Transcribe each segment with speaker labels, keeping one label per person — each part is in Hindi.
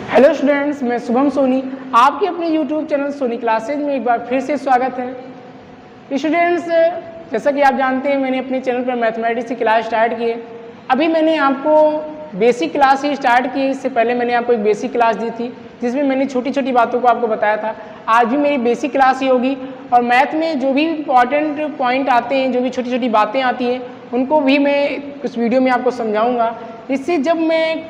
Speaker 1: हेलो स्टूडेंट्स, मैं शुभम सोनी आपके अपने यूट्यूब चैनल सोनी क्लासेज में एक बार फिर से स्वागत है। स्टूडेंट्स, जैसा कि आप जानते हैं मैंने अपने चैनल पर मैथमेटिक्स की क्लास स्टार्ट की है। अभी मैंने आपको बेसिक क्लास ही स्टार्ट की। इससे पहले मैंने आपको एक बेसिक क्लास दी थी जिसमें मैंने छोटी छोटी बातों को आपको बताया था। आज भी मेरी बेसिक क्लास ही होगी और मैथ में जो भी इंपॉर्टेंट पॉइंट आते हैं, जो भी छोटी छोटी बातें आती हैं, उनको भी मैं इस वीडियो में आपको समझाऊँगा। इससे जब मैं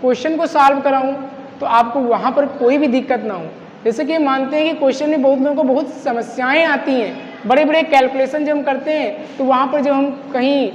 Speaker 1: क्वेश्चन को सॉल्व कराऊँ तो आपको वहाँ पर कोई भी दिक्कत ना हो। जैसे कि हम मानते हैं कि क्वेश्चन में बहुत लोगों को बहुत समस्याएं आती हैं, बड़े बड़े कैलकुलेशन जब हम करते हैं तो वहाँ पर जब हम कहीं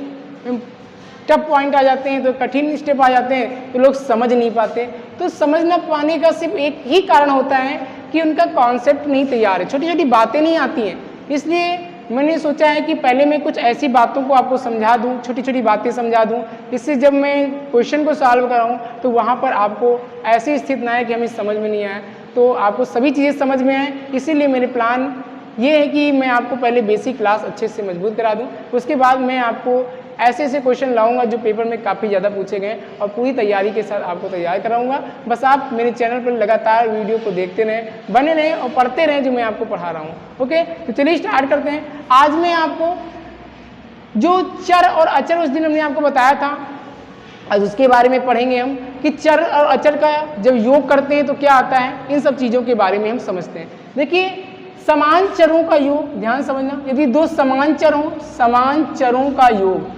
Speaker 1: टफ पॉइंट आ जाते हैं, तो कठिन स्टेप आ जाते हैं तो लोग समझ नहीं पाते। तो समझ ना पाने का सिर्फ एक ही कारण होता है कि उनका कॉन्सेप्ट नहीं तैयार है, छोटी छोटी बातें नहीं आती हैं। इसलिए मैंने सोचा है कि पहले मैं कुछ ऐसी बातों को आपको समझा दूं, छोटी छोटी बातें समझा दूं, इससे जब मैं क्वेश्चन को सॉल्व कराऊं तो वहां पर आपको ऐसी स्थिति ना है कि हमें समझ में नहीं आए, तो आपको सभी चीज़ें समझ में आए। इसीलिए मेरे प्लान ये है कि मैं आपको पहले बेसिक क्लास अच्छे से मजबूत करा दूँ, उसके बाद मैं आपको ऐसे ऐसे क्वेश्चन लाऊंगा जो पेपर में काफ़ी ज़्यादा पूछे गए और पूरी तैयारी के साथ आपको तैयार कराऊंगा। बस आप मेरे चैनल पर लगातार वीडियो को देखते रहें, बने रहें और पढ़ते रहें जो मैं आपको पढ़ा रहा हूँ। ओके, तो चलिए स्टार्ट करते हैं। आज मैं आपको जो चर और अचर उस दिन हमने आपको बताया था, आज उसके बारे में पढ़ेंगे हम कि चर और अचर का जब योग करते हैं तो क्या आता है, इन सब चीज़ों के बारे में हम समझते हैं। देखिए, समान चरों का योग, ध्यान समझना, यदि दो समान चर हों, समान चरों का योग,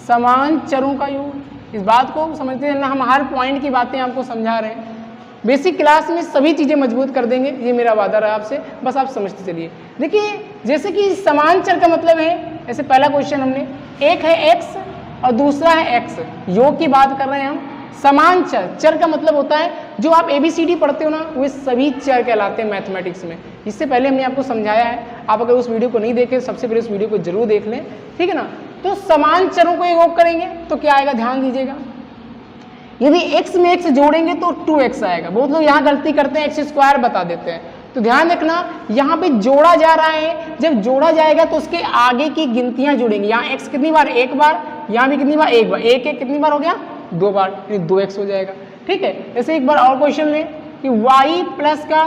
Speaker 1: समान चरों का योग, इस बात को समझते हैं ना। हम हर पॉइंट की बातें आपको समझा रहे हैं। बेसिक क्लास में सभी चीज़ें मजबूत कर देंगे, ये मेरा वादा रहा आपसे, बस आप समझते चलिए। देखिए, जैसे कि समान चर का मतलब है, ऐसे पहला क्वेश्चन हमने, एक है x और दूसरा है x, योग की बात कर रहे हैं हम। समान चर, चर का मतलब होता है जो आप ABCD पढ़ते हो ना, वे सभी चर कहलाते हैं मैथमेटिक्स में। इससे पहले हमने आपको समझाया है, आप अगर उस वीडियो को नहीं देखे सबसे पहले उस वीडियो को जरूर देख लें, ठीक है ना। तो समान चरों को योग करेंगे तो क्या आएगा, ध्यान दीजिएगा। यदि x में x जोड़ेंगे तो 2x आएगा। बहुत लोग यहाँ गलती करते हैं, x² बता देते हैं, तो ध्यान रखना यहाँ पे जोड़ा जा रहा है। जब जोड़ा जाएगा तो उसके आगे की गिनतियां जुड़ेंगी। यहाँ x कितनी बार, एक बार, यहाँ भी कितनी बार, एक बार, एक एक कितनी बार हो गया, 2 बार, यानी 2x हो जाएगा। ठीक है, ऐसे एक बार और क्वेश्चन लें कि y प्लस का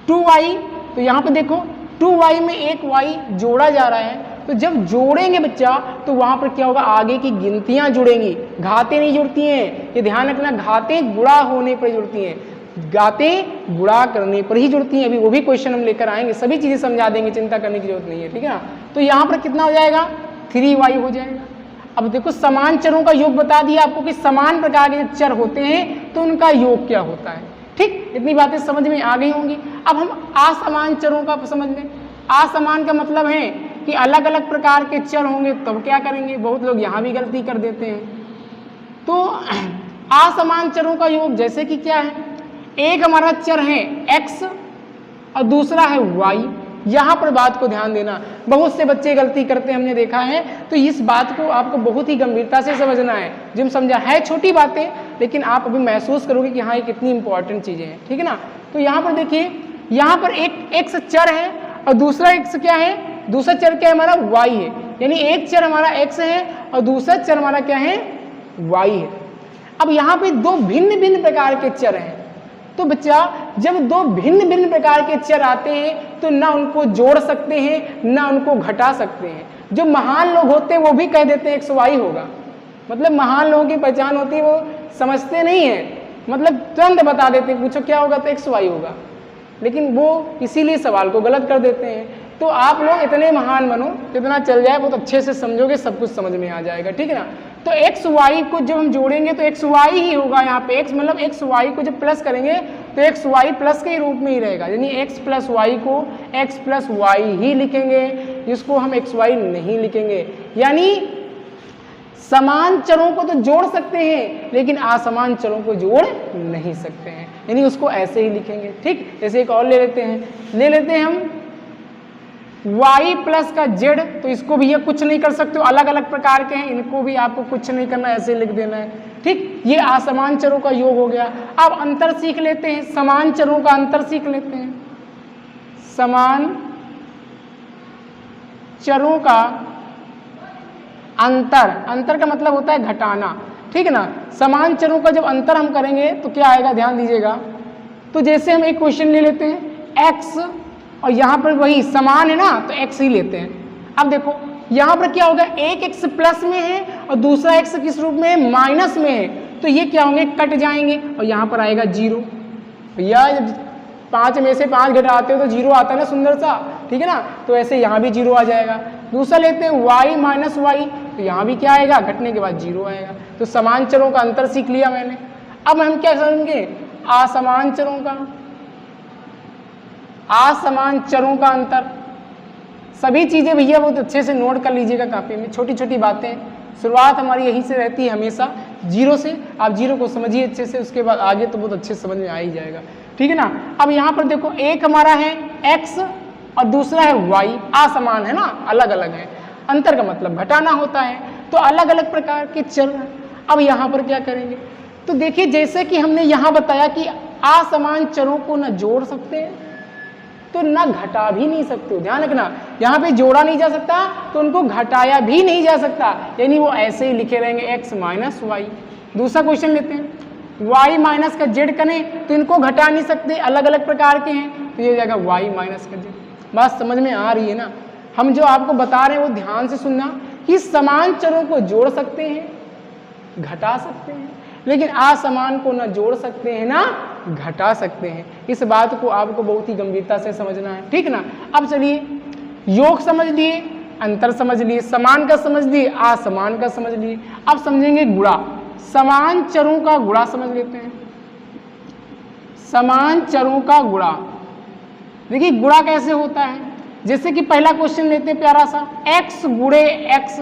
Speaker 1: 2y, तो यहाँ पे देखो 2y में एक y जोड़ा जा रहा है, तो जब जोड़ेंगे बच्चा तो वहां पर क्या होगा, आगे की गिनतियां जुड़ेंगी, घातें नहीं जुड़ती हैं, ये ध्यान रखना। घातें गुणा होने पर जुड़ती हैं, घातें गुणा करने पर ही जुड़ती हैं। अभी वो भी क्वेश्चन हम लेकर आएंगे, सभी चीजें समझा देंगे, चिंता करने की जरूरत नहीं है, ठीक है ना। तो यहाँ पर कितना हो जाएगा, 3y हो जाएगा। अब देखो, समान चरों का योग बता दिया आपको कि समान प्रकार के जब चर होते हैं तो उनका योग क्या होता है। ठीक, इतनी बातें समझ में आ गई होंगी। अब हम असमान चरों का समझ लें। असमान का मतलब है कि अलग अलग प्रकार के चर होंगे तब क्या करेंगे। बहुत लोग यहाँ भी गलती कर देते हैं। तो असमान चरों का योग जैसे कि क्या है, एक हमारा चर है x और दूसरा है y। यहाँ पर बात को ध्यान देना, बहुत से बच्चे गलती करते हैं, हमने देखा है। तो इस बात को आपको बहुत ही गंभीरता से समझना है। जो हम समझा है छोटी बातें, लेकिन आप अभी महसूस करोगे कि हाँ ये कितनी इंपॉर्टेंट चीज़ें हैं, ठीक है ना। तो यहाँ पर देखिए, यहाँ पर एक x चर है और दूसरा x क्या है, दूसरा चर क्या है हमारा, y है। यानी एक चर हमारा x है और दूसरा चर हमारा क्या है, y है। अब यहाँ पे दो भिन्न भिन्न प्रकार के चर हैं, तो बच्चा जब दो भिन्न भिन्न प्रकार के चर आते हैं तो ना उनको जोड़ सकते हैं ना उनको घटा सकते हैं। जो महान लोग होते हैं वो भी कह देते हैं xy होगा, मतलब महान लोगों की पहचान होती है, वो समझते नहीं है, मतलब तुरंत बता देते हैं, पूछो क्या होगा तो xy होगा, लेकिन वो इसीलिए सवाल को गलत कर देते हैं। तो आप लोग इतने महान बनो, जितना चल जाए बहुत अच्छे से समझोगे, सब कुछ समझ में आ जाएगा, ठीक है ना। तो x y को जब हम जोड़ेंगे तो x y ही होगा। यहाँ पे x मतलब x y को जब प्लस करेंगे तो x y प्लस के रूप में ही रहेगा, यानी x प्लस y को x प्लस y ही लिखेंगे, जिसको हम x y नहीं लिखेंगे। यानी समान चरों को तो जोड़ सकते हैं लेकिन असमान चरों को जोड़ नहीं सकते हैं, यानी उसको ऐसे ही लिखेंगे। ठीक, जैसे एक और ले लेते हैं हम y प्लस का z, तो इसको भी ये कुछ नहीं कर सकते हो, अलग अलग प्रकार के हैं, इनको भी आपको कुछ नहीं करना, ऐसे लिख देना है। ठीक, ये असमान चरों का योग हो गया। अब अंतर सीख लेते हैं, समान चरों का अंतर सीख लेते हैं। समान चरों का अंतर, अंतर का मतलब होता है घटाना। ठीक है ना। समान चरों का जब अंतर हम करेंगे तो क्या आएगा, ध्यान दीजिएगा। तो जैसे हम एक क्वेश्चन ले लेते हैं x और यहाँ पर वही समान है ना, तो x ही लेते हैं। अब देखो यहाँ पर क्या होगा, एक x प्लस में है और दूसरा x किस रूप में है, माइनस में है, तो ये क्या होंगे, कट जाएंगे और यहाँ पर आएगा 0। भैया जब 5 में से 5 घटाते हो तो 0 आता है ना, सुंदर सा, ठीक है ना। तो ऐसे यहाँ भी 0 आ जाएगा। दूसरा लेते हैं y माइनस वाई, तो यहाँ भी क्या आएगा, घटने के बाद 0 आएगा। तो समान चरों का अंतर सीख लिया मैंने। अब हम क्या समझेंगे, असमान चरों का, असमान चरों का अंतर। सभी चीजें भैया बहुत अच्छे से नोट कर लीजिएगा कापी में, छोटी छोटी बातें। शुरुआत हमारी यहीं से रहती है हमेशा, 0 से। आप 0 को समझिए अच्छे से, उसके बाद आगे तो बहुत अच्छे से समझ में आ ही जाएगा, ठीक है ना। अब यहाँ पर देखो एक हमारा है x और दूसरा है y, असमान है ना, अलग अलग है। अंतर का मतलब घटाना होता है, तो अलग अलग प्रकार के चर हैं। अब यहाँ पर क्या करेंगे, तो देखिए जैसे कि हमने यहाँ बताया कि असमान चरों को न जोड़ सकते हैं तो न घटा भी नहीं सकते हो। ध्यान रखना, यहाँ पे जोड़ा नहीं जा सकता तो उनको घटाया भी नहीं जा सकता, यानी वो ऐसे ही लिखे रहेंगे x माइनस वाई। दूसरा क्वेश्चन लेते हैं, y माइनस का z करें तो इनको घटा नहीं सकते, अलग अलग प्रकार के हैं, तो ये हो जाएगा y माइनस का z। बात समझ में आ रही है ना। हम जो आपको बता रहे हैं वो ध्यान से सुनना कि समान चरों को जोड़ सकते हैं, घटा सकते हैं, लेकिन असमान को ना जोड़ सकते हैं ना घटा सकते हैं। इस बात को आपको बहुत ही गंभीरता से समझना है, ठीक ना। अब चलिए योग समझ लिए, अंतर समझ लिए, समान का समझ लिए, असमान का समझ लिए। अब समझेंगे गुणा, समान चरों का गुणा समझ लेते हैं। समान चरों का गुणा, देखिए गुणा कैसे होता है। जैसे कि पहला क्वेश्चन लेते हैं प्यारा सा, x गुणे x,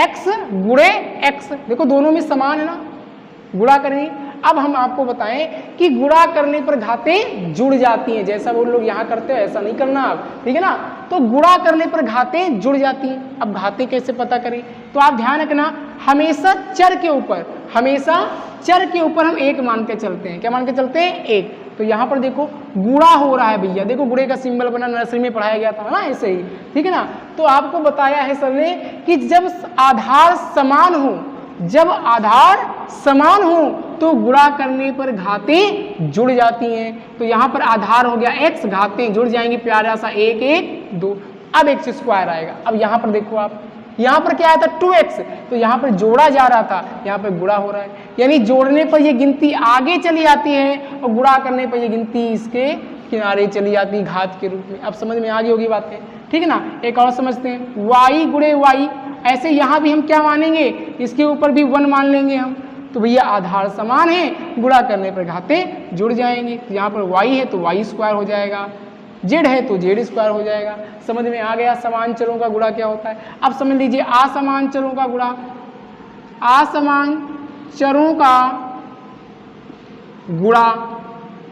Speaker 1: x गुणे x, देखो दोनों में समान है ना, गुणा करेंगे। अब हम आपको बताएं कि गुणा करने पर घातें जुड़ जाती हैं, जैसा वो लोग यहाँ करते हैं ऐसा नहीं करना आप, ठीक है ना। तो गुणा करने पर घातें जुड़ जाती हैं। अब घातें कैसे पता करें, तो आप ध्यान रखना, हमेशा चर के ऊपर, हमेशा चर के ऊपर हम 1 मान के चलते हैं। क्या मान के चलते हैं, 1। तो यहाँ पर देखो गुणा हो रहा है भैया, देखो गुणे का सिंबल बना, नर्सरी में पढ़ाया गया था ना, ऐसे ही, ठीक है ना। तो आपको बताया है सर ने कि जब आधार समान हो, जब आधार समान हो तो गुणा करने पर घातें जुड़ जाती हैं। तो यहाँ पर आधार हो गया x, घातें जुड़ जाएंगी, प्यारा सा 1 1 2। अब x स्क्वायर आएगा। अब यहाँ पर देखो आप, यहाँ पर क्या आया था 2x, तो यहाँ पर जोड़ा जा रहा था, यहाँ पर गुणा हो रहा है, यानी जोड़ने पर ये गिनती आगे चली आती है और गुणा करने पर ये गिनती इसके किनारे चली जाती है घात के रूप में। अब समझ में आ गई होगी बातें, ठीक है ना। एक और समझते हैं, y गुणे y, ऐसे यहाँ भी हम क्या मानेंगे, इसके ऊपर भी 1 मान लेंगे हम। तो भैया आधार समान है, गुणा करने पर घातें जुड़ जाएंगे। तो यहाँ पर y है तो y स्क्वायर हो जाएगा, z है तो z स्क्वायर हो जाएगा। समझ में आ गया समान चरों का गुणा क्या होता है। अब समझ लीजिए असमान चरों का गुणा, असमान चरों का गुणा,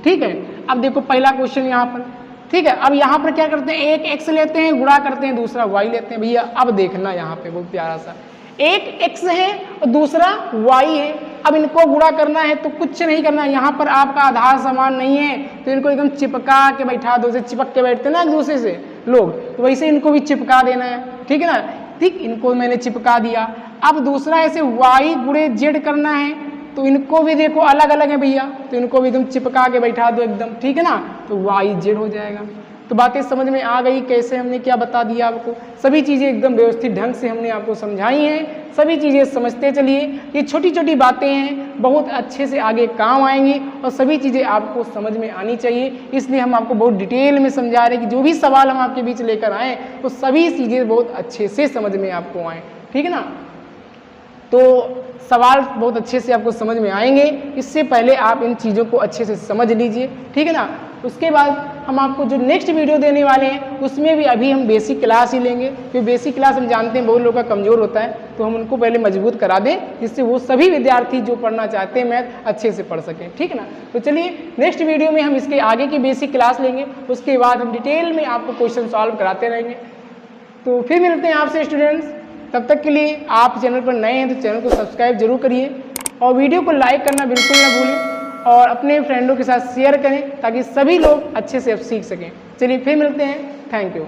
Speaker 1: ठीक है। अब देखो पहला क्वेश्चन यहाँ पर, ठीक है। अब यहाँ पर क्या करते हैं, एक x लेते हैं, गुणा करते हैं, दूसरा y लेते हैं। भैया अब देखना यहाँ पे बहुत प्यारा सा, एक x है और दूसरा y है। अब इनको गुणा करना है तो कुछ नहीं करना है, यहाँ पर आपका आधार समान नहीं है तो इनको एकदम चिपका के बैठा दो, जैसे चिपक के बैठते हैं ना एक दूसरे से लोग, तो वैसे इनको भी चिपका देना है, ठीक है ना। ठीक, इनको मैंने चिपका दिया। अब दूसरा ऐसे y गुणे z करना है, तो इनको भी देखो अलग अलग है भैया, तो इनको भी एकदम चिपका के बैठा दो एकदम, ठीक है ना, तो y z हो जाएगा। तो बातें समझ में आ गई, कैसे हमने क्या बता दिया आपको। सभी चीज़ें एकदम व्यवस्थित ढंग से हमने आपको समझाई हैं, सभी चीज़ें समझते चलिए। ये छोटी छोटी बातें हैं, बहुत अच्छे से आगे काम आएंगी और सभी चीज़ें आपको समझ में आनी चाहिए। इसलिए हम आपको बहुत डिटेल में समझा रहे हैं कि जो भी सवाल हम आपके बीच लेकर आएँ तो सभी चीज़ें बहुत अच्छे से समझ में आपको आएँ, ठीक है ना। तो सवाल बहुत अच्छे से आपको समझ में आएंगे, इससे पहले आप इन चीज़ों को अच्छे से समझ लीजिए, ठीक है ना। उसके बाद हम आपको जो नेक्स्ट वीडियो देने वाले हैं उसमें भी अभी हम बेसिक क्लास ही लेंगे, क्योंकि बेसिक क्लास हम जानते हैं बहुत लोगों का कमज़ोर होता है, तो हम उनको पहले मजबूत करा दें जिससे वो सभी विद्यार्थी जो पढ़ना चाहते हैं मैथ अच्छे से पढ़ सकें, ठीक है ना। तो चलिए नेक्स्ट वीडियो में हम इसके आगे की बेसिक क्लास लेंगे, उसके बाद हम डिटेल में आपको क्वेश्चन सॉल्व कराते रहेंगे। तो फिर मिलते हैं आपसे स्टूडेंट्स, तब तक के लिए आप चैनल पर नए हैं तो चैनल को सब्सक्राइब जरूर करिए और वीडियो को लाइक करना बिल्कुल ना भूलें और अपने फ्रेंडों के साथ शेयर करें ताकि सभी लोग अच्छे से अब सीख सकें। चलिए फिर मिलते हैं, थैंक यू।